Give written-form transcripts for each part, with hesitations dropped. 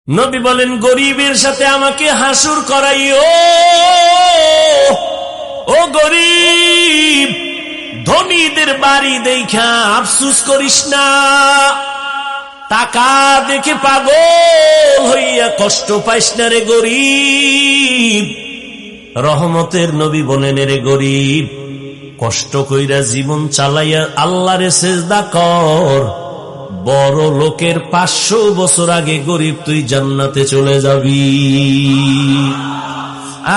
নবী বলেন, গরিবের সাথে আমাকে হাসুর করাইও। ও গরিব, ধনীদের বাড়ি দেখা আফসুস করিস না, টাকা দেখে পাগল হইয়া কষ্ট পাইস না রে গরিব। রহমতের নবী বলেন, রে গরিব, কষ্ট কইরা জীবন চালাইয়া আল্লাহরে সিজদা কর, বড় লোকের 500 বছর আগে গরিব তুই জান্নাতে চলে যাবি।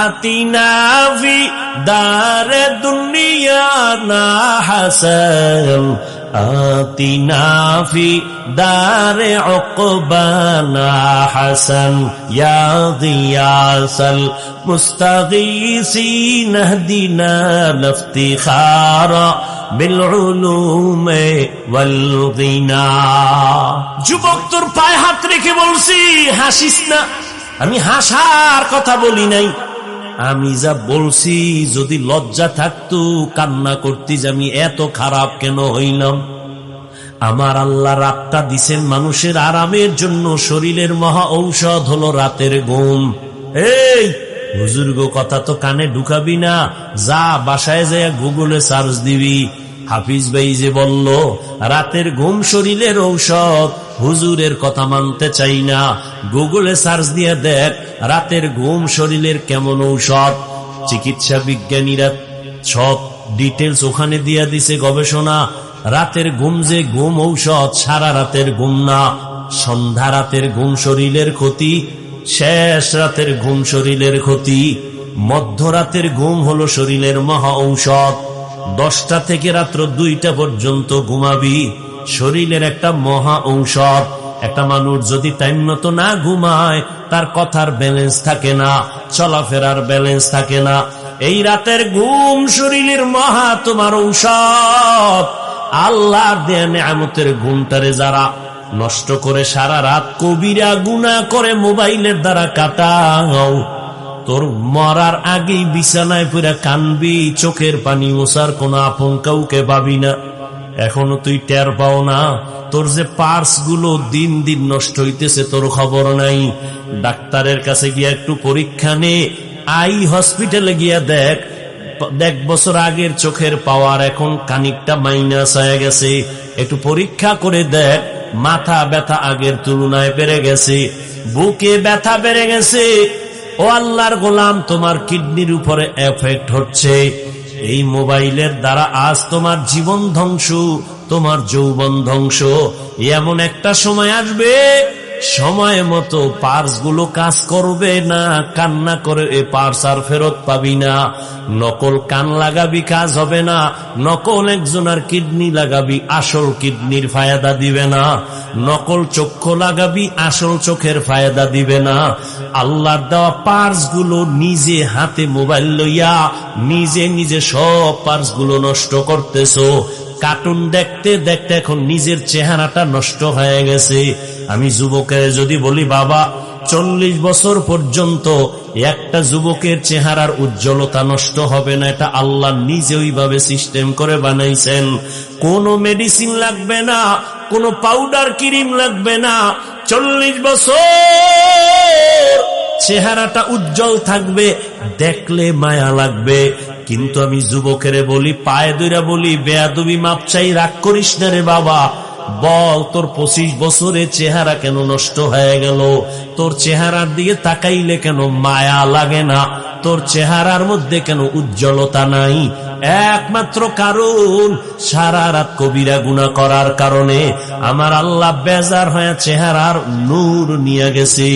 আতিনা ফি দারে দুনিয়া না হাসান, আতিনা ফি দারে উকবা না হাসান, ইয়া গিয়াসাল মুস্তাগীসিন ইহদিনা লিফতিখারা বিল উলুমে ওয়াল গিনা। যুবক, তোর পায়ে হাত রেখে বলছি, হাসিস না। আমি হাসার কথা বলি নাই, আমি যা বলছি যদি লজ্জা থাকতো কান্না করতি যে আমি এত খারাপ কেন হইলাম। আমার আল্লাহ রাতটা দিছেন মানুষের আরামের জন্য, শরীরের মহা ঔষধ হলো রাতের ঘুম। এই বুজুর্গ কথা তো কানে ঢুকাবি না, যা বাসায় যায় গুগলে সার্চ দিবি। হাফিজ ভাই যে বলল রাতের ঘুম শরীরের ঔষধ, হুজুরের কথা মানতে চাই না, গুগলে সার্চ দিয়ে দেখ রাতের ঘুম শরীরের কেমন ঔষধ। চিকিৎসা বিজ্ঞানীরা সব ডিটেলস ওখানে দিয়ে দিছে, গবেষণা। রাতের ঘুম যে ঘুম ঔষধ, সারা রাতের ঘুম না। সন্ধ্যা রাতের ঘুম শরীরের ক্ষতি, শেষ রাতের ঘুম শরীরের ক্ষতি, মধ্যরাতের ঘুম হলো শরীরের মহা ঔষধ। 10টা থেকে রাত্র 2টা পর্যন্ত ঘুমাবি, শরীরের একটা মহা ঔষধ। একটা মানুষ যদি টাইম মতো না ঘুমায়, তার কথার ব্যালেন্স থাকে না, চলাফেরার ব্যালেন্স থাকে না। এই রাতের ঘুম শরীরের মহা তোমার ঔষধ। আল্লাহর দেয়া নেয়ামতের ঘুমটারে যারা নষ্ট করে সারা রাত কবিরা গুনাহ করে মোবাইলের দ্বারা কাটাও, তোর মরার আগেই বিছানায় পুরা কানবি, চোখের পানি মোছার কোন আপন কাউকে পাবি না। এখনো তুই টের পাও না, তোর যে পার্স গুলো দিন দিন নষ্ট হইতেছে তোর খবর নাই। ডাক্তারের কাছে গিয়া একটু পরীক্ষা নে, আই হসপিটালে গিয়া দেখ, 1 বছর আগের চোখের পাওয়ার এখন খানিকটা মাইনাস হয়ে গেছে। একটু পরীক্ষা করে দেখ, মাথা ব্যথা আগের তুলনায় বেড়ে গেছে, বুকে ব্যথা বেড়ে গেছে। ও আল্লাহর গোলাম, তোমার কিডনির উপরে এফেক্ট হচ্ছে। এই মোবাইলের দ্বারা আজ তোমার জীবন ধ্বংস, তোমার যৌবন ধ্বংস। এমন একটা সময় আসবে, সময় মতো পার্স গুলো কাজ করবে না, কান্না করে এ পার্স আর ফেরত পাবি না। নকল কান লাগাবি, কাজ হবে না। নকল একজনের কিডনি লাগাবি, আসল কিডনির ফায়দা দিবে না। নকল চক্ষু লাগাবি, আসল চোখের ফায়দা দিবে না। আল্লাহর দেওয়া পার্স গুলো নিজে হাতে মোবাইল লইয়া নিজে নিজে সব পার্স গুলো নষ্ট করতেছো। কার্টুন দেখতে দেখতে এখন নিজের চেহারাটা নষ্ট হয়ে গেছে। আমি যুবকের যদি বলি, বাবা 40 বছর পর্যন্ত একটা যুবকের চেহারার উজ্জ্বলতা নষ্ট হবে না, এটা আল্লাহ নিজে ওইভাবে সিস্টেম করে বানাইছেন। কোনো মেডিসিন লাগবে না, কোনো পাউডার ক্রিম লাগবে না। 40 বছর চেহারাটা উজ্জ্বল থাকবে, দেখলে মায়া লাগবে। কিন্তু আমি যুবকের বলি, পায়ে ধইরা বলি, বেয়াদবি মাপ চাই, রাগ করিস না রে বাবা। বল, তোর 25 বছরে চেহারা কেন নষ্ট হয়ে গেল? তোর চেহারার দিকে তাকাইলে কেন মায়া লাগে না? তোর চেহারার মধ্যে কেন উজ্জ্বলতা নাই? একমাত্র কারণ, সারা রাত কবিরা গুনাহ করার কারণে আমার আল্লাহ বেজার হয়ে চেহারার নূর নিয়ে গেছে।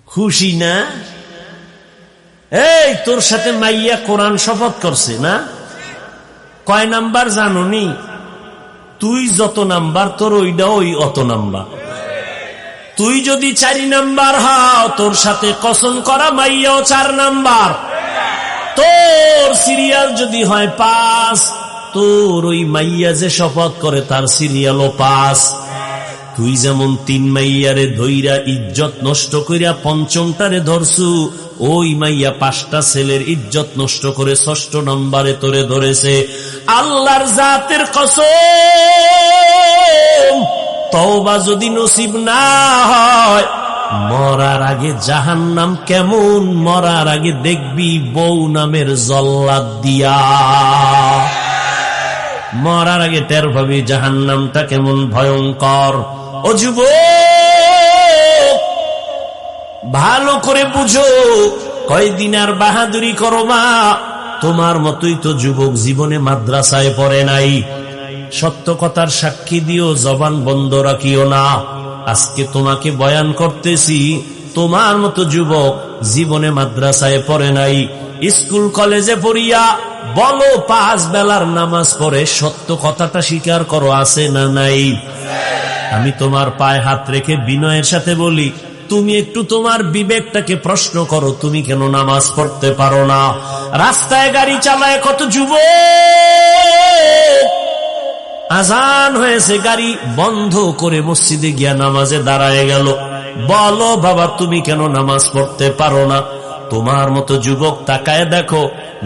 খুশি না? এই তোর সাথে মাইয়া কোরআন শপথ করছে না? কয় নাম্বার জানোনি? তুই যত নাম্বার, তোর ওইটা ওই অত নাম্বার। তুই যদি 4 নাম্বার হও, তোর সাথে কসম করা মাইয়াও 4 নাম্বার। তোর সিরিয়াল যদি হয় 5, তোর ওই মাইয়া যে শপথ করে তার সিরিয়ালও 5। তুই যেমন 3 মাইয়ারে ধইরা ইজ্জত নষ্ট কইরা 5মটারে ধরছু, ওই মাইয়া 5টা ছেলের ইজ্জত নষ্ট করে 6ষ্ঠ নম্বরে তোরে ধরেছে। আল্লাহর জাতের কসম, তওবা যদি নসিব না হয়, মরার আগে জাহান্নাম কেমন, মরার আগে দেখবি বউ নামের জল্লাদ দিয়া। মরার আগে টের পাবি জাহান্নামটা কেমন ভয়ঙ্কর। ও যুবক, ভালো করে বুঝো, কয়দিন আর বাহাদুরি করো মা? তোমার মতোই তো যুবক জীবনে মাদ্রাসায় পড়ে নাই। সত্য কথার সাক্ষী দিও, জবান বন্ধ রাখিও না। আজকে তোমাকে বয়ান করতেছি, তোমার মতো যুবক জীবনে মাদ্রাসায় পড়ে নাই, স্কুল কলেজে পড়িয়া বলো 5 বেলার নামাজ পড়ে, সত্য কথাটা স্বীকার করো, আছে না নাই? আমি তোমার পায়ে হাত রেখে বিনয়ের সাথে বলি, তুমি একটু তোমার বিবেকটাকে প্রশ্ন করো, তুমি কেন নামাজ পড়তে পারো না? রাস্তায় গাড়ি চালায় কত যুবক, আজান হয়েছে, গাড়ি বন্ধ করে মসজিদে গিয়া নামাজে দাঁড়ায় গেল। বলো বাবা, তুমি কেন নামাজ পড়তে পারো না? তোমার মতো যুবক তাকায় দেখো,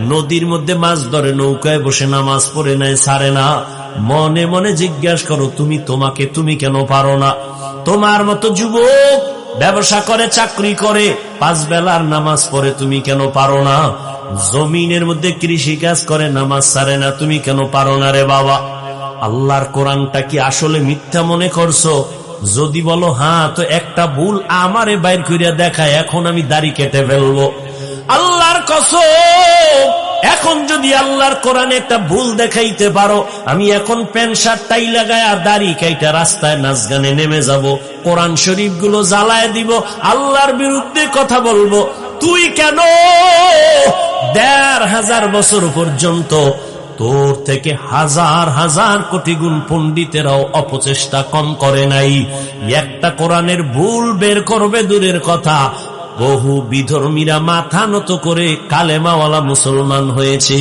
নদীর মধ্যে মাছ ধরে নৌকায় বসে নামাজ পড়ে নাই, ছাড়ে না। মনে মনে জিজ্ঞাসা করো, তুমি কেন পারো না? তোমার মতো যুবক ব্যবসা করে, চাকরি করে, 5 বেলার নামাজ পড়ে, তুমি কেন পারো না? জমিনের মধ্যে কৃষি কাজ করে, নামাজ ছাড়ে না, তুমি কেন পারো না রে বাবা? আল্লাহর কোরআনটা কি আসলে মিথ্যা মনে করছো? যদি বলো হ্যাঁ, তো একটা ভুল আমারে বাইর করিয়া দেখায়, এখন আমি দাড়ি কেটে ফেলবো। আল্লাহর কসম, এখন যদি আল্লাহর কোরআনে একটা ভুল দেখাইতে পারো, আমি এখন প্যান্ট শার্ট টাই লাগায় আর দাড়ি কাইটা রাস্তায় নাচ গানে নেমে যাব, কোরআন শরীফ গুলো জ্বালায় দিব, আল্লাহর বিরুদ্ধে কথা বলবো। তুই কেন 1500 বছর পর্যন্ত তোর থেকে 1000 কোটি গুণ পণ্ডিতেরাও অপচেষ্টা কম করে নাই? একটা কোরআনের ভুল বের করবে দূরের কথা, বহু বিধর্মীরা মাথা নত করে কালেমাওয়ালা মুসলমান হয়েছে।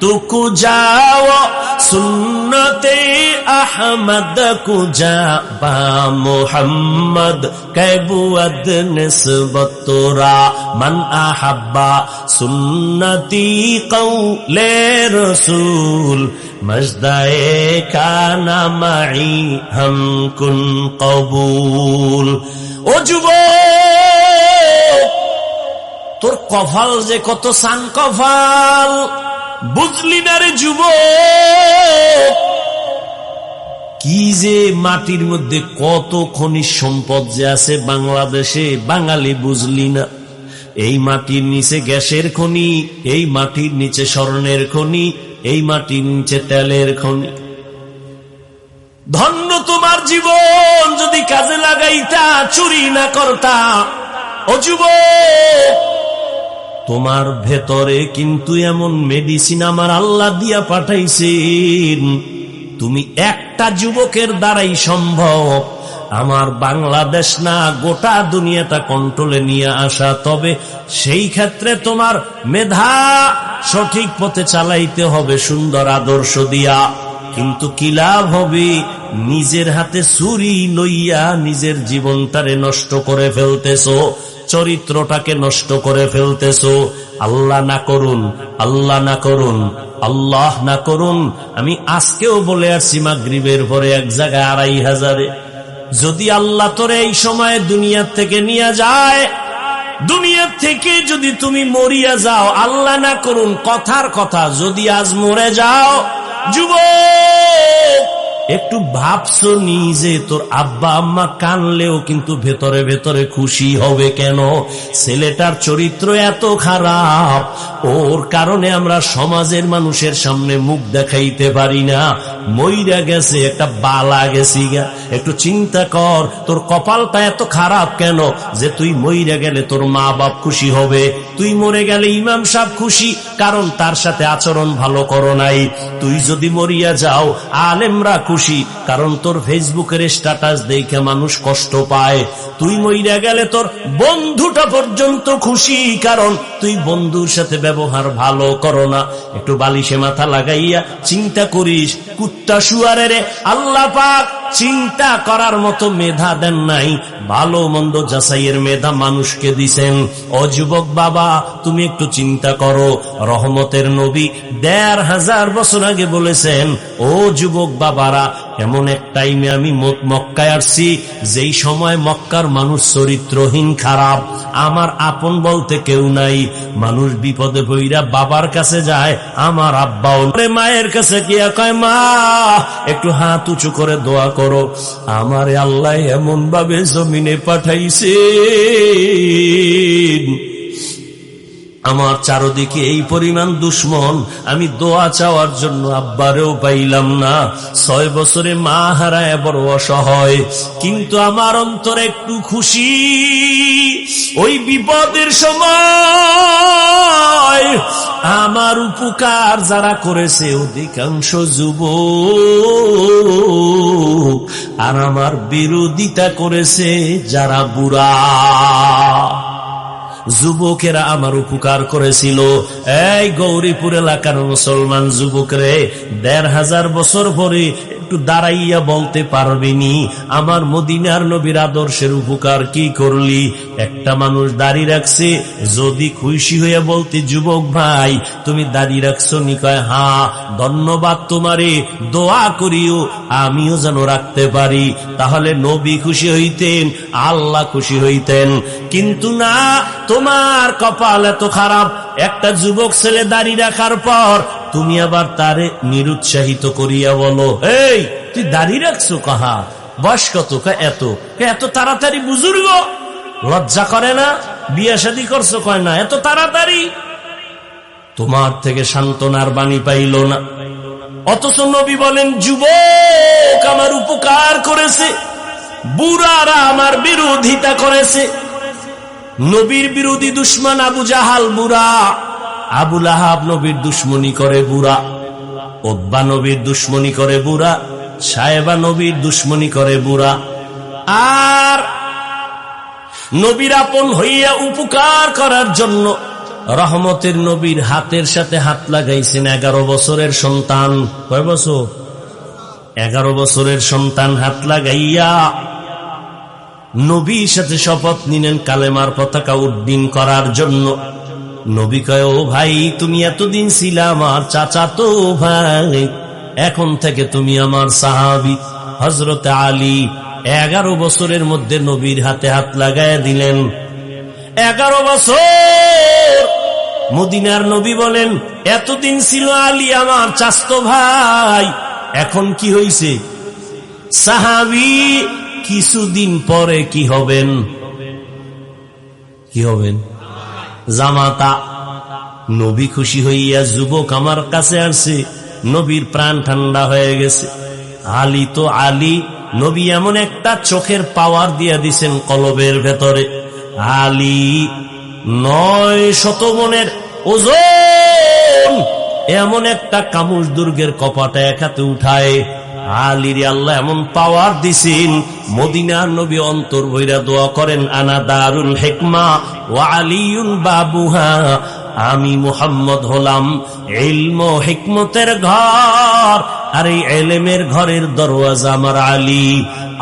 তুকু যাও সুন্নতে আহমদ কুজা বা মোহাম্মদ কেবুয়াদ নিসবতরা মান আহাব্বা সুন্নতি কওলে রসুল মজদায়ে কানা মাই হাম কুন কবুল। ও যুবক, তোর কপাল যে কত সান কপাল, বুঝলি না রে যুবক? কি যে মাটির মধ্যে কত খনিজ সম্পদ যে আছে বাংলাদেশে, বাঙালি বুঝলি না? এই মাটির নিচে গ্যাসের খনি, এই মাটির নিচে স্বর্ণের খনি, এই মাটির নিচে তেলের খনি। ধন্য তোমার জীবন যদি কাজে লাগাইতা, চুরি না করতা। ও যুবক, তোমার ভেতরে কিন্তু এমন মেডিসিন আমার আল্লাহ দিয়া পাঠাইছেন, তুমি একটা যুবকের দ্বারাই সম্ভব আমার বাংলাদেশ না গোটা দুনিয়াটা কন্ট্রোলে নিয়ে আসা। তবে সেই ক্ষেত্রে তোমার মেধা সঠিক পথে চালাইতে হবে, সুন্দর আদর্শ দিয়া। কিন্তু কি লাভ হবে? নিজের হাতে ছুরি লইয়া নিজের জীবনটারে নষ্ট করে ফেলতেছো, চরিত্রটাকে নষ্ট করে ফেলতেছো। আল্লাহ না করুন, আল্লাহ না করুন, আল্লাহ না করুন। আমি আজকেও বলে আসছি, মাগরিবের পরে এক জায়গায় 2500, যদি আল্লাহ তোরে এই সময় দুনিয়ার থেকে নিয়ে যায়, দুনিয়ার থেকে যদি তুমি মরিয়া যাও, আল্লাহ না করুন, কথার কথা, যদি আজ মরে যাও, যুবক একটু ভাবছো নিজে, তোর আব্বা আম্মা কানলেও কিন্তু ভেতরে ভেতরে খুশি হবে কেন? ছেলেটার চরিত্র এত খারাপ, ওর কারণে আমরা সমাজের মানুষের সামনে মুখ দেখাইতে পারি না। মইরা গেছে, একটা বালা গেছি গা। একটু চিন্তা কর, তোর কপালটা এত খারাপ কেন যে তুই মইরা গেলে তোর মা বাপ খুশি হবে, তুই মরে গেলে ইমাম সাহেব খুশি, কারণ তার সাথে আচরণ ভালো করো নাই। তুই যদি মরিয়া যাও, আলেমরা খুশি, কারণ তোর ফেসবুকের স্ট্যাটাস দেখে মানুষ কষ্ট পায়। তুই মইরা গেলে তোর বন্ধুটা পর্যন্ত খুশি, কারণ তুই বন্ধুর সাথে ব্যবহার ভালো করো না। একটু বালিশে মাথা লাগাইয়া চিন্তা করিস, কুত্তা শুয়ারে রে আল্লাহ পাক চিন্তা করার মতো মেধা দেন নাই, ভালো মন্দ যাচাইয়ের মেধা মানুষকে দিছেন। ও যুবক বাবা, তুমি একটু চিন্তা করো, রহমতের নবী 1500 বছর আগে বলেছেন, ও যুবক বাবারা, এমন এক টাইমে আমি মক্কায় আসছি যেই সময় মক্কার মানুষ চরিত্রহীন, খারাপ, আমার আপন বলতে কেউ নাই। মানুষ বিপদে পইরা বাবার কাছে যায়, আমার আব্বাও মায়ের কাছে গিয়া কয়, মা একটু হাত উঁচু করে দোয়া করো, আমারে আল্লাহ এমন ভাবে জমিনে পাঠাইছে, আমার চারদিকে এই পরিমাণ দুশ্মন, আমি দোয়া চাওয়ার জন্য আব্বারেও পাইলাম না। 6 বছরে মা হারায় বড় অসহায়, কিন্তু আমার অন্তরে একটু খুশি। ওই বিপদের সময় আমার উপকার যারা করেছে অধিকাংশ যুবক, আর আমার বিরোধিতা করেছে যারা বুড়া। যুবকেরা আমার উপকার করেছিল। এই গৌরীপুর এলাকার মুসলমান যুবকরে 1500 বছর পরে একটু দাঁড়াইয়া বলতে পারবিনি আমার মদিনার নবীর আদর্শের উপকার কি করলি? একটা মানুষ দাড়ি রাখছে, যদি খুশি হইয়া বলতে, যুবক ভাই তুমি দাড়ি রাখছো নি? কয় হ্যাঁ, ধন্যবাদ তোমারে, দোয়া করিও আমিও যেন রাখতে পারি। তাহলে নবী খুশি হইতেন, আল্লাহ খুশি হইতেন। কিন্তু না, তোমার কপাল এত খারাপ, একটা যুবক ছেলে দাড়ি রাখার পর তুমি আবার তারে নিরুৎসাহিত করিয়া বলো, এই তুই দাড়ি রাখছো? কাহা বয়স কত? এত এত তাড়াতাড়ি বুজুর্গ, লজ্জা করে না? বিয়ে শাদী করছো? কয় না। এত তাড়াতাড়ি? তোমার থেকে সান্ত্বনার বাণী পাইল না। অথচ নবী বলেন, যুবক আমার উপকার করেছে, বুড়ারা আমার বিরোধিতা করেছে। নবীর বিরোধী দুশ্মন আবু জাহাল বুড়া, আবু লাহাব নবীর দুশ্মনী করে বুড়া, উতবা নবীর দুশ্মনী করে বুড়া, সায়েবা নবীর দুশ্মনী করে বুড়া। আর নবীর আপন হইয়া উপকার করার জন্য রহমতের নবীর হাতের সাথে হাত লাগাইছেন 11 বছরের সন্তান। কয় বছর? 11 বছরের সন্তান হাত লাগাইয়া নবীর সাথে শপথ নিলেন কালেমার পতাকা উড্ডীন করার জন্য। নবী কয়, ও ভাই তুমি এতদিন ছিলা আমার চাচাতো ভাই, এখন থেকে তুমি আমার সাহাবী। হযরত আলী 11 বছরের মধ্যে নবীর হাতে হাত লাগাইয়া দিলেন। 11 বছর মদিনার নবী বলেন, এতদিন ছিল আলী আমার চাচতো ভাই, এখন কি হইছে? সাহাবী। কিছুদিন পরে কি হবেন? কি হবেন? জামাতা। নবী খুশি হইয়া, যুবক আমার কাছে আসছে, নবীর প্রাণ ঠান্ডা হয়ে গেছে। আলী তো আলী, নবী এমন একটা চোখের পাওয়ার দিয়া দিছেন কলবের ভেতরে। আলী 900 মনের ওজন, এমন একটা কামুজ দুর্গের কপাটা এক হাতে উঠায়। আলীর আল্লাহ এমন পাওয়ার দিছেন, মদিনার নবী অন্তর ভইরা দোয়া করেন, আনা দারুল হিকমা ওয়া আলিয়ুন বাবুহা, আমি মুহাম্মদ হলাম ইলম ও হিকমতের ঘর, আর এই ইলমের ঘরের দরওয়াজা আমার আলী।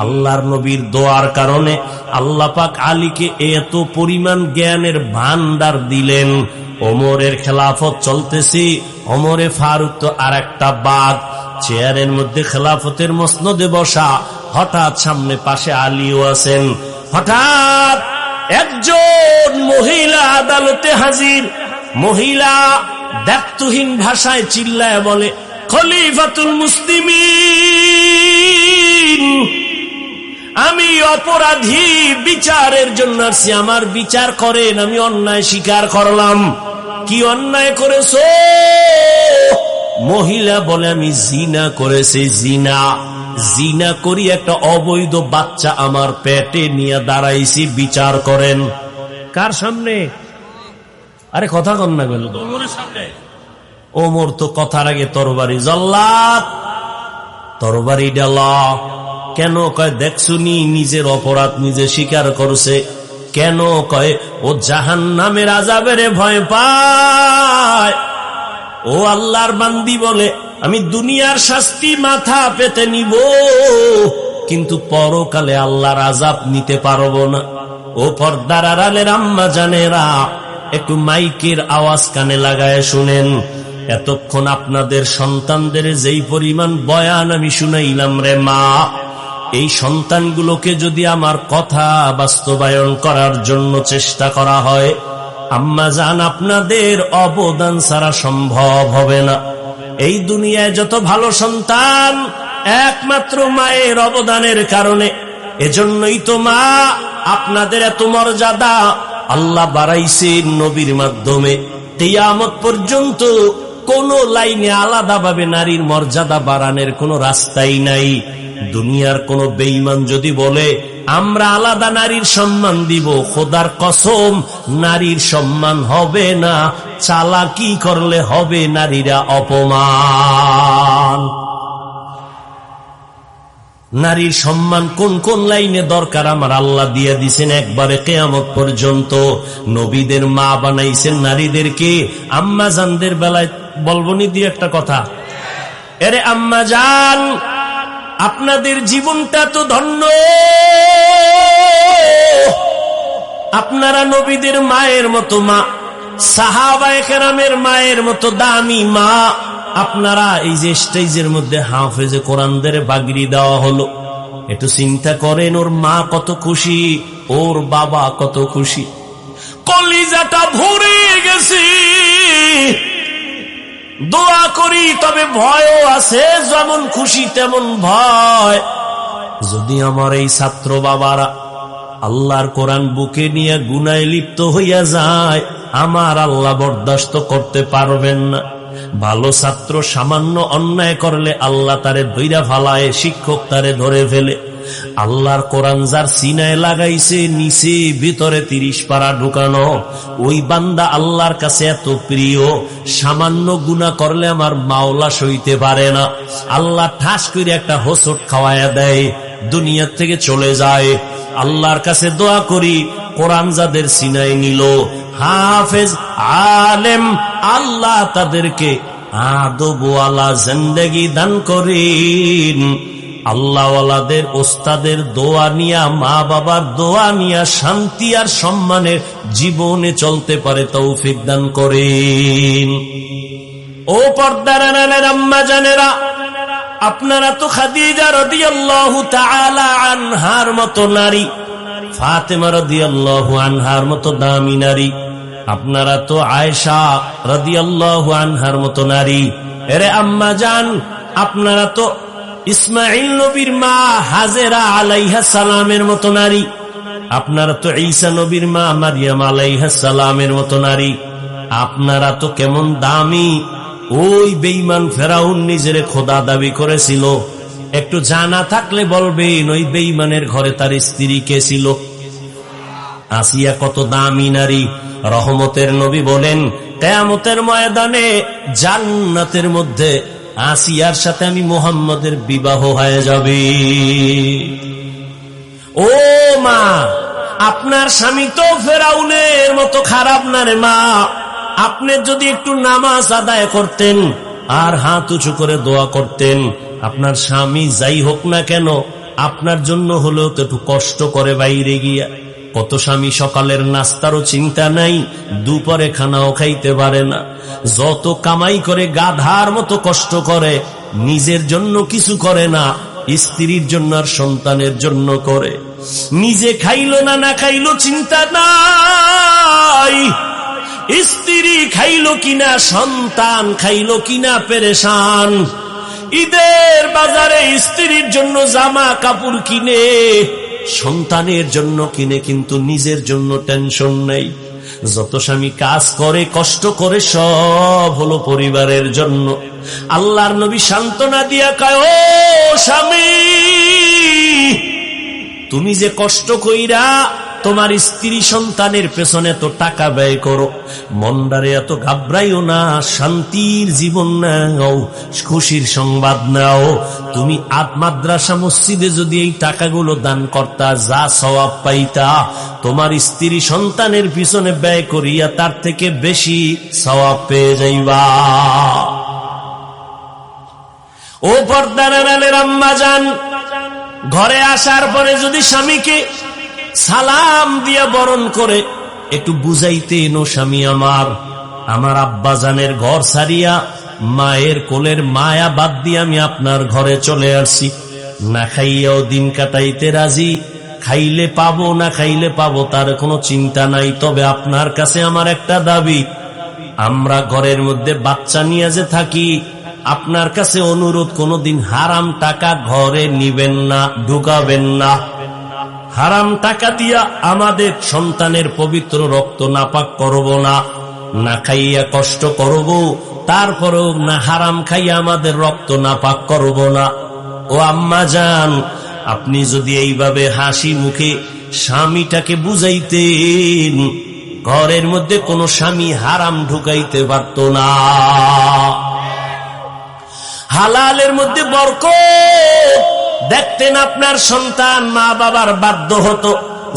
আল্লাহর নবীর দোয়ার কারণে আল্লাহ পাক আলীকে এত পরিমাণ জ্ঞানের ভান্ডার দিলেন। ওমরের খেলাফত চলতেছে, ওমরে ফারুক তো আর একটা বাঘ, চেয়ারের মধ্যে খেলাফতের মসনদে বসা, হঠাৎ সামনে পাশে আলীও আছেন। হঠাৎ একজন মহিলা আদালতে হাজির। মহিলা দায়িত্বহীন ভাষায় চিল্লায় বলে, খলিফাতুল মুসলিমিন, আমি অপরাধী, বিচারের জন্য আসছি, আমার বিচার করেন, আমি অন্যায় স্বীকার করলাম। কি অন্যায় করেছো? মহিলা বলে, আমি জিনা করেছি। জিনা জিনা করি একটা অবৈধ বাচ্চা আমার পেটে নিয়ে দাঁড়াইছি, বিচার করেন। কার সামনে? আরে কথা কন না, গেল ওমরের সামনে। ওমর তো কথার আগে তরবারি, জল্লাদ তরবারি ডালা। কেন? কয় দেখছুনি নিজের অপরাধ নিজে স্বীকার করছে। কেন? কয় ও জাহান্নামের আযাবের ভয় পায়। ও আল্লাহর বান্দি বলে, আমি দুনিয়ার শাস্তি মাথা পেতে নিব, কিন্তু পরকালে আল্লাহর আযাব নিতে পারবো না। ও পর্দার আড়ালের আম্মা জানেরা, একটু মাইকের আওয়াজ কানে লাগায় শুনেন। এতক্ষণ আপনাদের সন্তানদের যেই পরিমাণ বয়ান আমি শুনাইলাম রে মা, এই সন্তানগুলোকে যদি আমার কথা বাস্তবায়ন করার জন্য চেষ্টা করা হয়, আম্মা জান আপনাদের অবদান ছাড়া সম্ভব হবে না। এই দুনিয়ায় যত ভালো সন্তান একমাত্র মায়ের অবদানের কারণে। এজন্যই তো মা আপনাদের এত মর্যাদা আল্লাহ বাড়াইছেন নবীর মাধ্যমে। কিয়ামত পর্যন্ত কোন লাইনে আলাদাভাবে নারীর মর্যাদা বাড়ানোর কোনো রাস্তাই নাই। দুনিয়ার কোন বেঈমান যদি বলে আমরা আলাদা নারীর সম্মান দিব, খোদার কসম নারীর সম্মান হবে না, চালাকি করলে হবে নারীরা অপমান। নারীর সম্মান কোন কোন লাইনে দরকার আমার আল্লাহ দিয়ে দিছেন একবারে কিয়ামত পর্যন্ত। নবীদের মা বানাইছেন নারীদেরকে। আম্মা জানদের বেলায় বলবনি দিয়ে একটা কথা, এরে আম্মা জান আপনাদের জীবনটা তো ধন্য, আপনারা নবীদের মায়ের মতো মা, সাহাবায়ে কেরামের মায়ের মতো দামি মা। আপনারা এই যে স্টেজের মধ্যে হাফেজে কোরআনদের বাগড়ি দেওয়া হলো, একটু চিন্তা করেন ওর মা কত খুশি, ওর বাবা কত খুশি, কলিজাটা ভরে গেছে। দোয়া করি, তবে ভয়ও আছে, যেমন খুশি তেমন ভয়। যদি আমার এই ছাত্র বাবারা আল্লাহর কোরআন বুকে নিয়ে গুনায় লিপ্ত হইয়া যায়, আমার আল্লাহ বরদাস্ত করতে পারবেন না। ভালো ছাত্র সামান্য অন্যায় করলে আল্লাহ তারে ধইরা ফালায়, শিক্ষক তারে ধরে ফেলে। আল্লাহর কোরআন যার সিনায় লাগাইছে, নিচে ভিতরে 30 পারা ঢুকানো, ওই বান্দা আল্লাহর কাছে এত প্রিয়, সামান্য গুনাহ করলে আমার মাওলা সইতে পারে না। আল্লাহ ঠাস করে একটা হোঁচট খাওয়ায়া দেয়, দুনিয়া থেকে চলে যায়। আল্লাহর কাছে দোয়া করি, কোরআন যাদের সিনায় নিল, হাফেজ আলেম, আল্লাহ তাদেরকে আদবওয়ালা জিন্দেগি দান করেন। আল্লাহওয়ালাদের ওস্তাদের দোয়া নিয়া, মা বাবার দোয়া নিয়া শান্তি আর সম্মানের জীবনে চলতে পারে তৌফিক দান করেন। ও পর্দার আড়ালের আম্মা জানেরা, আপনারা তো খাদিজা রাদিয়াল্লাহু তাআলা আনহার মতো নারী, ফাতেমা রাদিয়াল্লাহু আনহার মতো দামি নারী, আপনারা তো আয়েশা রাদিয়াল্লাহু আনহার মতো নারী। এরে আম্মা জান, আপনারা তো ইসমাঈল নবীর মা হাজেরা আলাইহিস সালামের মতো নারী, আপনারা তো ঈসা নবীর মা মারইয়াম আলাইহিস সালামের মতো নারী। আপনারা তো কেমন দামি। ওই বেঈমান ফেরাউন নিজের খোদা দাবি করেছিল, একটু জানা থাকলে বলবেন ওই বেঈমানের ঘরে তার স্ত্রী কে ছিল? আসিয়া কত দামি নারী। রহমতের নবী বলেন, কিয়ামতের ময়দানে জান্নাতের মধ্যে আসিয়ার সাথে আমি মুহাম্মদের বিবাহ হয়ে যাবে। ও মা, আপনার স্বামী তো ফেরাউনের মতো খারাপ না রে মা। আপনি যদি একটু নামাজ আদায় করতেন আর হাত উঁচু করে দোয়া করতেন, আপনার স্বামী যাই হোক না কেন আপনার জন্য হলেও তো একটু কষ্ট করে বাইরে গিয়া। কত স্বামী সকালের নাস্তারও চিন্তা নাই, দুপুরে খানাও খাইতে পারে না, যত কামাই করে গাধার মতো কষ্ট করে, নিজের জন্য কিছু করে না, স্ত্রীর জন্য আর সন্তানের জন্য করে। নিজে খাইলো না না খাইলো চিন্তা নাই, স্ত্রী খাইলো কিনা, সন্তান খাইলো কিনা পেরেশান। ঈদের বাজারে স্ত্রীর জন্য জামা কাপড় কিনে, সন্তানের জন্য কিনে, কিন্তু নিজের জন্য টেনশন নেই। যত স্বামী কাজ করে কষ্ট করে সব হলো পরিবারের জন্য। আল্লাহর নবী সান্ত্বনা দিয়া কয়, ও স্বামী, তুমি যে কষ্ট কইরা তোমার স্ত্রী সন্তানের পেছনে তো টাকা ব্যয় করো, মনদারে এত ঘাবড়াইও না, শান্তির জীবন নাও, খুশির সংবাদ নাও। তুমি মাদ্রাসা মসজিদে যদি এই টাকাগুলো দান করতা, যা সওয়াব পাইতা, তোমার স্ত্রী সন্তানের পিছনে ব্যয় করিয়া তার থেকে বেশি সওয়াব পেয়ে যাইবা। ও পর্দার আড়ালের আম্মা জান, ঘরে আসার পরে যদি স্বামীকে সালাম দিয়া বরণ করে একটু বুঝাইতেন, ও স্বামী আমার, আমার আব্বাজানের ঘর ছাড়িয়া মায়ের কোলের মায়া বাদ দিয়ে আমি আপনার ঘরে চলে আসছি। না খাইয়াও দিন কাটাইতে রাজি, খাইলে পাবো না খাইলে পাবো তার কোনো চিন্তা নাই। তবে আপনার কাছে আমার একটা দাবি, আমরা ঘরের মধ্যে বাচ্চা নিয়ে যে থাকি, আপনার কাছে অনুরোধ, কোনোদিন হারাম টাকা ঘরে নিবেন না, ঢুকাবেন না। হারাম টাকা দিয়া আমাদের সন্তানের পবিত্র রক্ত নাপাক করব না। না খাইয়া কষ্ট করব, তারপরেও না হারাম খাইয়া আমাদের রক্ত নাপাক করব না। ও আম্মা জান, আপনি যদি এইভাবে হাসি মুখে স্বামীটাকে বুঝাইতেন, ঘরের মধ্যে কোনো স্বামী হারাম ঢুকাইতে পারত না। হালালের মধ্যে বরকত দেখতেন, আপনার সন্তান মা বাবার বাধ্য হতো।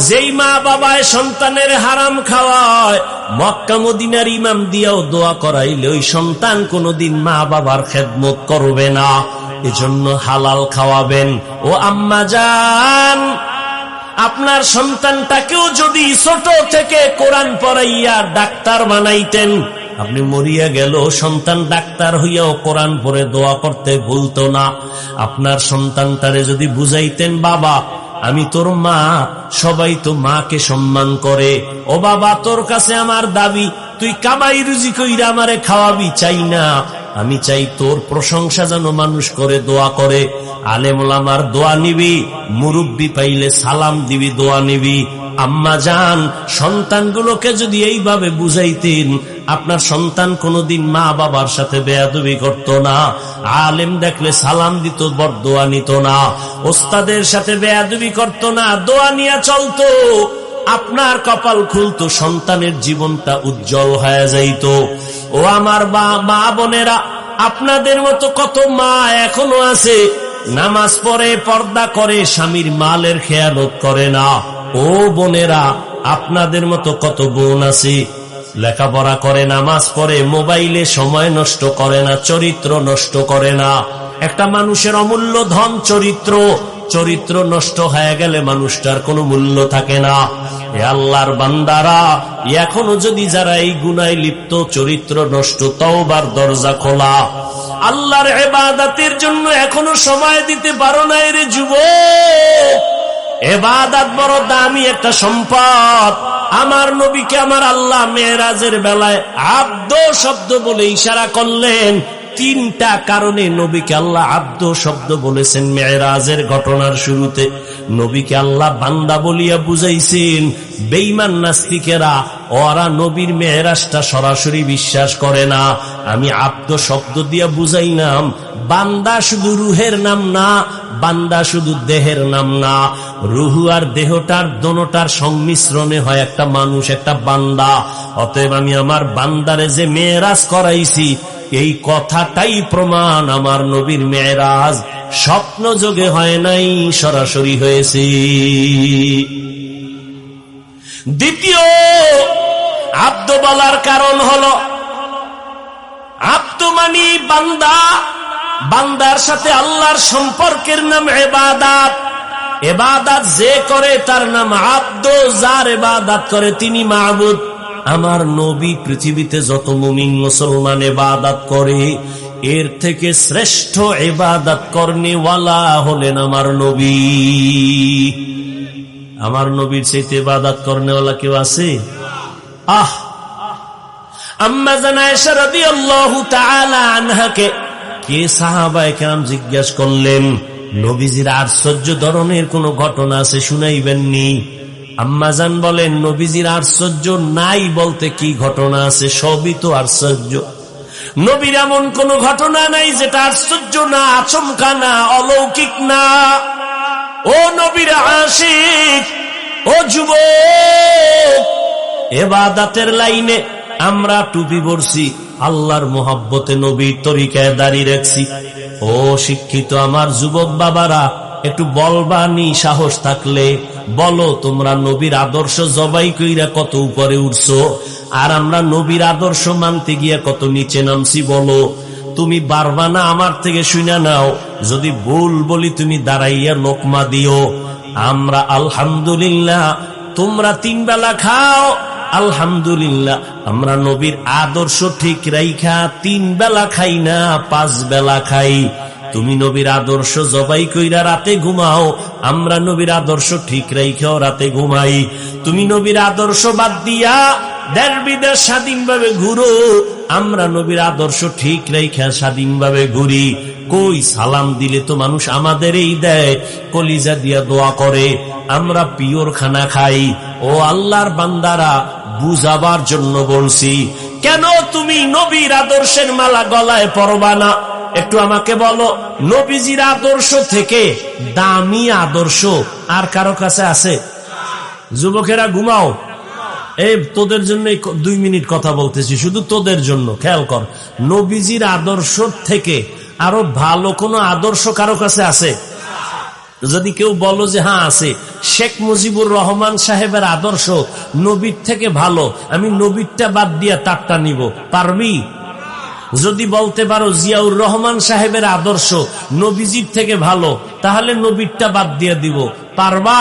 যেই মা বাবায় সন্তানের হারাম খাওয়ায়, মক্কা মদিনার ইমাম দিয়াও দোয়া করাইলে ওই সন্তান কোনোদিন মা বাবার খেদমত করবে না। এজন্য হালাল খাওয়াবেন। ও আম্মা জান, আপনার সন্তানটাকেও যদি ছোট থেকে কোরআন পড়াইয়া ডাক্তার বানাইতেন, আপনি মরিয়া গেল সন্তান ডাক্তার হইয়াও কোরআন পড়ে দোয়া করতে ভুলতো না। আপনার সন্তানটারে যদি বুঝাইতেন, বাবা আমি তোর মা, সবাই তো মাকে সম্মান করে, ও বাবা তোর কাছে আমার দাবি, তুই কামাই রুজি কইরা আমারে খাওয়াবি চাই না, আমি চাই তোর প্রশংসা যেন মানুষ করে দোয়া করে। আলেম ওলামার দোয়া নিবি, মুরব্বি পাইলে সালাম দিবি, দোয়া নিবি। আম্মা জান, সন্তানগুলোকে যদি এইভাবে বুঝাইতেন, আপনার সন্তান কোনোদিন মা বাবার সাথে বেয়াদবি করত না, আলেম দেখলে সালাম দিত, বরদোয়া নিত না, ওস্তাদের সাথে বেয়াদবি করত না, দোয়া নিয়ে চলতো। আপনার কপাল খুলতো, সন্তানের জীবনটা উজ্জ্বল হয়ে যাইত। ও আমার মা বোনেরা, আপনাদের মতো কত মা এখনো আছে, নামাজ পড়ে, পর্দা করে, স্বামীর মালের খেয়ালত করে না। ও বোনেরা, আপনাদের মতো কত বোন আছে, লেখাপড়া করে, নামাজ পড়ে, মোবাইলে সময় নষ্ট করে না, চরিত্র নষ্ট করে না। একটা মানুষের অমূল্য ধন চরিত্র। চরিত্র নষ্ট হয়ে গেলে মানুষটার কোনো মূল্য থাকে না। এ আল্লাহর বান্দারা, এখনো যদি যারা এই গুনায় লিপ্ত, চরিত্র নষ্ট, তওবার দরজা খোলা। আল্লাহর ইবাদতের জন্য এখনো সময় দিতে পারো না রে যুবক। ইবাদত বড় দামি একটা সম্পদ। আমার নবীকে আমার আল্লাহ মেরাজের বেলায় আব্দ শব্দ বলে ইশারা করলেন। তিনটা কারণে নবীকে আল্লাহ আব্দ শব্দ বলেছেন মেরাজের ঘটনার শুরুতে। নবীকে আল্লাহ বান্দা বলিয়া বুঝাইছেন। বেঈমান নাস্তিকেরা, ওরা নবীর মেরাজটা সরাসরি বিশ্বাস করে না। আমি আব্দ শব্দ দিয়া বুঝাইলাম, বান্দা শুধু রুহের নাম না, বান্দা শুধু দেহের নাম না। রুহু আর দেহটার দোনোটার সংমিশ্রণে হয় একটা মানুষ, একটা বান্দা। অতএব আমি আমার বান্দারে যে মেরাজ করাইছি, এই কথাটাই প্রমাণ আমার নবীর মেরাজ স্বপ্ন যোগে হয় নাই, সরাসরি হয়েছে। দ্বিতীয় আব্দ বলার কারণ হলো, আব্দ মানি বান্দা, বান্দার সাথে আল্লাহর সম্পর্কের নাম ইবাদত। ইবাদত যে করে তার নাম আব্দ, যার ইবাদত করে তিনি মাবুদ। আমার নবী পৃথিবীতে যত মুমিন মুসলমান ইবাদত করে, এর থেকে শ্রেষ্ঠ ইবাদত করনেওয়ালা হলেন আমার নবী। আমার নবীর চাইতে ইবাদত করনেওয়ালা কেউ আছে? আম্মা জান আয়েশা রাদিয়াল্লাহু তাআলা আনহাকে কে সাহাবায়ে কেরাম জিজ্ঞাসা করলেন, নবীজির আশ্চর্য ধরনের কোন ঘটনা আছে শুনাইবেননি? আম্মাজান বলেন, নবীজির আশ্চর্য নাই বলতে কি ঘটনা আছে? সবই তো আশ্চর্য। নবীর এমন কোন ঘটনা নাই যেটা আশ্চর্য না, আচমকা না, অলৌকিক না। ও নবীর আশিক, ও যুবক, ইবাদতের লাইনে আমরা টুপি পরছি, আল্লাহর মোহাব্বতে নবীর তরিকায় দাঁড়িয়ে রাখছি। ও শিক্ষিত আমার যুবক বাবারা, একটু বলবানি, সাহস থাকলে বলো, তোমরা নবীর আদর্শ জবাই কইরা কত উপরে উঠছো, আর আমরা নবীর আদর্শ মানতে গিয়া কত নিচে নামছি। বলো, তুমি পারবা না? আমার থেকে শুনে নাও, যদি ভুল বলি তুমি দাঁড়াইয়া লোকমা দিও। আমরা আলহামদুলিল্লাহ, তোমরা 3 বেলা খাও, আলহামদুলিল্লাহ আমরা নবীর আদর্শ ঠিক রাইখা 3 বেলা খাই না, 5 বেলা খাই। তুমি নবীর আদর্শ জবাই কইরা রাতে ঘুমাও, আমরা নবীর আদর্শ ঠিক রাইখাও রাতে ঘুমাই। তুমি নবীর আদর্শ বাদ দিয়া দেশ বিদেশ স্বাধীনভাবে ঘুরো, আমরা নবীর আদর্শ ঠিক রাইখা স্বাধীনভাবে ঘুরি। কই সালাম দিলে তো মানুষ আমাদেরই দেয়, কলিজা দিয়া দোয়া করে, আমরা পিওর খানা খাই। ও আল্লাহর বান্দারা, বুঝাবার জন্য বলছি, কেন তুমি নবীর আদর্শের মালা গলায় পরবা না? একটু আমাকে বলো, নবীজির আদর্শ থেকে দামি আদর্শ আর কারো কাছে আছে? যুবকেরা ঘুমাও, এই তোদের জন্য 2 মিনিট কথা বলতেছি, শুধু তোদের জন্য। খেয়াল কর, নবীজির আদর্শ থেকে আরো ভালো কোন আদর্শ কারো কাছে আছে? যদি কেউ বলো যে হ্যাঁ আছে, শেখ মুজিবুর রহমান সাহেবের আদর্শ নবীর থেকে ভালো, আমি নবীরটা বাদ দিয়া তারটা নিব, পারবি? যদি বলতে পারো জিয়াউর রহমান সাহেবের আদর্শ নবীজির থেকে ভালো, তাহলে নবীরটা বাদ দিয়ে দিব, পারবা?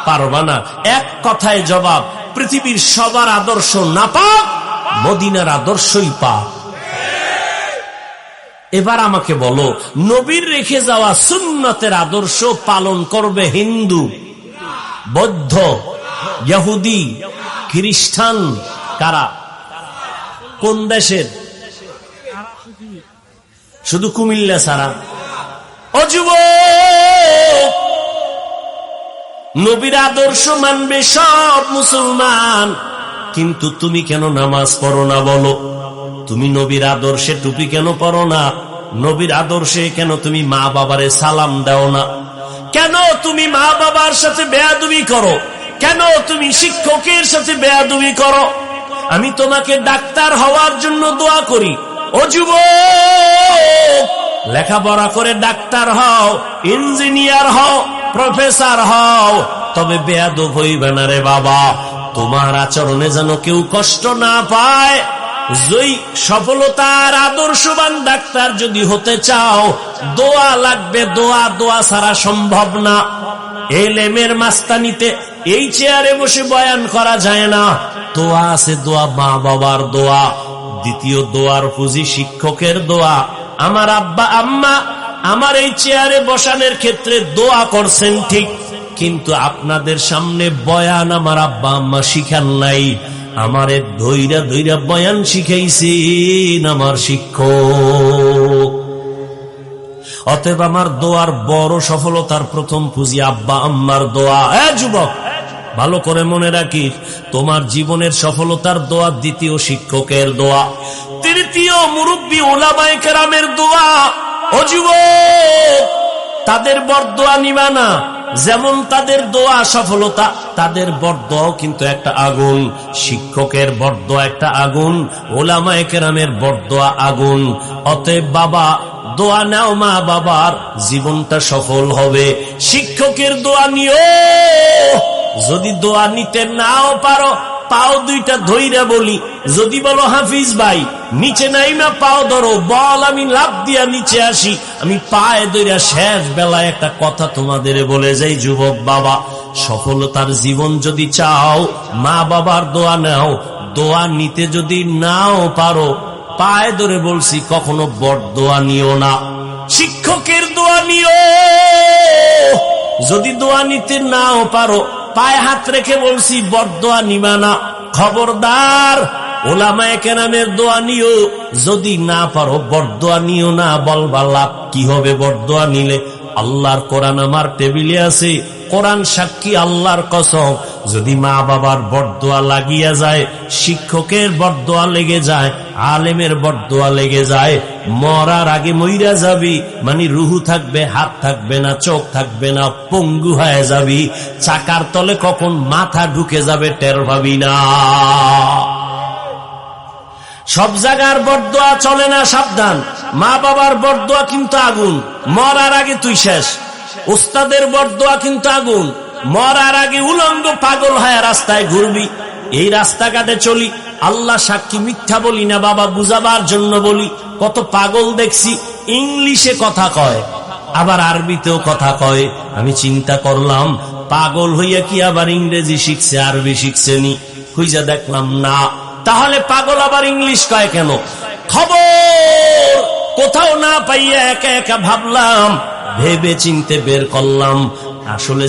পারবা না। এক কথায় জবাব, পৃথিবীর সবার আদর্শ নাপাক, মদিনার আদর্শই পাক। এবার আমাকে বলো, নবীর রেখে যাওয়া সুন্নতের আদর্শ পালন করবে হিন্দু, বৌদ্ধ, ইহুদি, খ্রিস্টান, কারা? কোন দেশের? শুধু কুমিল্লা ছাড়া। ও যুবক, নবীর আদর্শ মানবে সব মুসলমান, কিন্তু তুমি কেন নামাজ পড়ো না বলো? তুমি নবীর আদর্শে টুপি কেন পরো না? নবীর আদর্শে কেন তুমি মা বাবারে সালাম দাও না? কেন তুমি মা বাবার সাথে বেয়াদবি করো? কেন তুমি শিক্ষকের সাথে বেয়াদবি করো? আমি তোমাকে ডাক্তার হওয়ার জন্য দোয়া করি। ও যুবক, লেখাপড়া করে ডাক্তার হও, ইঞ্জিনিয়ার হও, প্রফেসর হও, তবে বেয়াদব হইবে না রে বাবা। তোমার আচরণে যেন কেউ কষ্ট না পায়। যেই সফলতার আদর্শবান ডাক্তার যদি হতে চাও, দোয়া লাগবে, দোয়া। দোয়া ছাড়া সম্ভব না। এলেমের মাস্তানিতে এই চেয়ারে বসে বয়ান করা যায় না। দোয়া আছে, দোয়া মা বাবার দোয়া। দ্বিতীয় দোয়ার পুঁজি শিক্ষকের দোয়া। আমার আব্বা আম্মা আমার এই চেয়ারে বসানোর ক্ষেত্রে দোয়া করছেন ঠিক, কিন্তু আপনাদের সামনে বয়ান আমার আব্বা আম্মা শিখান নাই। আমারে ধৈরা ধৈরা বয়ান শিখাইছেন আমার শিক্ষক। অতএব আমার দোয়ার বড় সফলতার প্রথম পুঁজি আব্বা আম্মার দোয়া। যুবক, ভালো করে মনে রাখিস, তোমার জীবনের সফলতার দোয়া দ্বিতীয় শিক্ষকের দোয়া, তৃতীয় মুরব্বী ওলামায়ে কেরামের দোয়া। ও যুবক, তাদের বরদোয়া নিবা না। যেমন তাদের দোয়া সফলতা, তাদের বরদোয়াও কিন্তু একটা আগুন। শিক্ষকের বরদোয়া একটা আগুন, ওলামায়ে কেরামের বরদোয়া আগুন। অতএব বাবা, দোয়া নাও, মা বাবার জীবনটা সফল হবে। শিক্ষকের দোয়া নিও। যদি দোয়া নিতে নাও পারো, পাও দুইটা ধইরা বলি, যদি বলো হাফিজ ভাই নিচে নাইমা পাও ধরো, বল আমি লাফ দিয়া নিচে আসি, আমি পায়ে ধইরা শেষ বেলায় একটা কথা তোমাদের বলে যাই। যুবক বাবা, সফলতার জীবন যদি চাও, মা বাবার দোয়া নাও। দোয়া নিতে যদি নাও পারো, পায়ে ধরে বলছি, কখনো বড় দোয়া নিও না, শিক্ষকের দোয়া নিও। যদি দোয়া নিতে নাও পারো, পায়ে হাত রেখে বলছি, বড় দোয়া নিবা না। খবরদার, ওলামায়ে কেরামের দোয়া নিও। যদি না পারো, বড় দোয়া নিও না। বলবা লাভ কি হবে বড় দোয়া নিলে? আল্লাহর কোরআন আমার টেবিলে আছে, কোরআন সাক্ষী, আল্লাহর কসম, যদি মা বাবার বরদোয়া লাগিয়া যায়, শিক্ষকের বরদোয়া লেগে যায়, আলেমের বরদোয়া লেগে যায়, মরার আগে মইরা যাবি, মানে রুহু থাকবে, হাত থাকবে না, চোখ থাকবে না, পঙ্গু হয়ে যাবি। চাকার তলে কখন মাথা ঢুকে যাবে টের পাবি না। সব জায়গার বরদোয়া চলে না, সাবধান। মা বাবার বরদোয়া কিন্তু আগুন, মরার আগে তুই শেষ। উস্তাদের বরদোয়া কিন্তু আগুন, মরার আগে উলঙ্গ পাগল হয়ে রাস্তায় ঘুরবি। এই রাস্তাঘাটে চলি, আল্লাহ সাক্ষী, মিথ্যা বলি না বাবা, বুঝাবার জন্য বলি। কত পাগল দেখছি, ইংলিশে কথা কয়, আবার আরবিতেও কথা কয়। আমি চিন্তা করলাম, পাগল হইয়া কি আবার ইংরেজি শিখছে, আরবি শিখছে নি? খুঁজে দেখলাম না। তাহলে পাগল আবার ইংলিশ কয় কেন? খবর কোথাও না পাইয়া একা একা ভাবলাম, ভেবে চিনতে বের করলাম আসলে